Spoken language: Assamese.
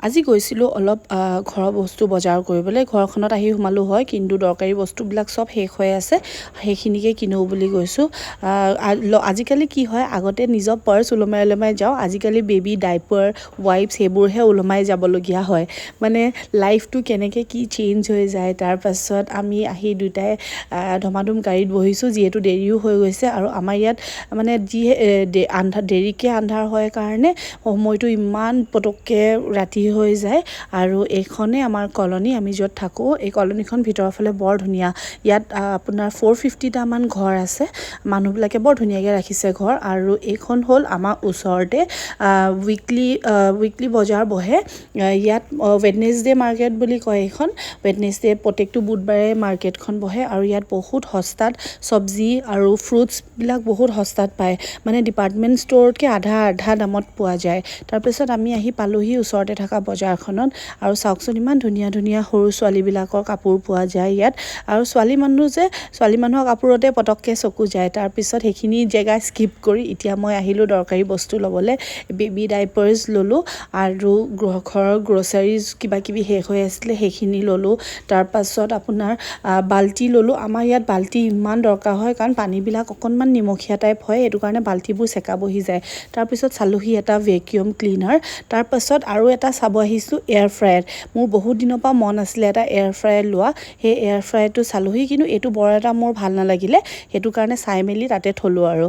আজি গৈছিলোঁ অলপ ঘৰৰ বস্তু বজাৰ কৰিবলৈ। ঘৰখনত আহি সোমালোঁ হয়, কিন্তু দৰকাৰী বস্তুবিলাক চব শেষ হৈ আছে, সেইখিনিকে কিনো বুলি গৈছোঁ। আজিকালি কি হয়, আগতে নিজৰ পাৰ্চ ওলমাই যাওঁ, আজিকালি বেবী ডাইপাৰ, ৱাইপছ সেইবোৰহে ওলমাই যাবলগীয়া হয়। মানে লাইফটো কেনেকৈ কি চেঞ্জ হৈ যায়। তাৰপাছত আমি আহি দুটাই ধমাধুম গাড়ীত বহিছোঁ, যিহেতু দেৰিও হৈ গৈছে। আৰু আমাৰ ইয়াত মানে দেৰিকৈ আন্ধাৰ হয় কাৰণে সময়টো ইমান পটককৈ ৰাতি হৈ যায়। আৰু এইখনে আমাৰ কলনী, আমি য'ত থাকোঁ। এই কলনীখন ভিতৰৰ ফালে বৰ ধুনীয়া। ইয়াত আপোনাৰ 450টামান ঘৰ আছে। মানুহবিলাকে বৰ ধুনীয়াকৈ ৰাখিছে ঘৰ। আৰু এইখন হ'ল আমাৰ ওচৰতে উইকলি বজাৰ বহে। ইয়াত ৱেডনেছডে মাৰ্কেট বুলি কয় এইখন। ৱেডনেছডে প্ৰত্যেকটো বুধবাৰে মাৰ্কেটখন বহে। আৰু ইয়াত বহুত সস্তাত চব্জি আৰু ফ্ৰুটছবিলাক বহুত সস্তাত পায়। মানে ডিপাৰ্টমেণ্ট ষ্ট'ৰতকৈ আধা দামত পোৱা যায়। তাৰপিছত আমি আহি পালোহি ওচৰতে থকা বজাৰখনত। আৰু চাওকচোন, ইমান ধুনীয়া ধুনীয়া সৰু ছোৱালীবিলাকৰ কাপোৰ পোৱা যায় ইয়াত। আৰু ছোৱালী মানুহৰ কাপোৰতে পটককৈ চকু যায়। তাৰপিছত সেইখিনি জেগা স্কিপ কৰি এতিয়া মই আহিলোঁ দৰকাৰী বস্তু ল'বলৈ। বেবী ডাইপাৰ্ছ ল'লোঁ আৰু ঘৰৰ গ্ৰ'চাৰীজ কিবাকিবি শেষ হৈ আছিলে, সেইখিনি ল'লোঁ। তাৰপাছত আপোনাৰ বাল্টি ল'লোঁ। আমাৰ ইয়াত বাল্টি ইমান দৰকাৰ হয়, কাৰণ পানীবিলাক অকণমান নিমখীয়া টাইপ হয়, সেইটো কাৰণে বাল্টিবোৰ চেকা বহি যায়। তাৰপিছত চালোহি এটা ভেকিউম ক্লিনাৰ। তাৰপাছত আৰু এটা চাব আহিছোঁ এয়াৰ ফ্ৰায়াৰ। মোৰ বহুত দিনৰ পৰা মন আছিলে এটা এয়াৰ ফ্ৰায়াৰ লোৱা। সেই এয়াৰ ফ্ৰায়াৰটো চালোহি, কিন্তু এইটো বৰ এটা মোৰ ভাল নালাগিলে, সেইটো কাৰণে চাই মেলি তাতে থলোঁ আৰু।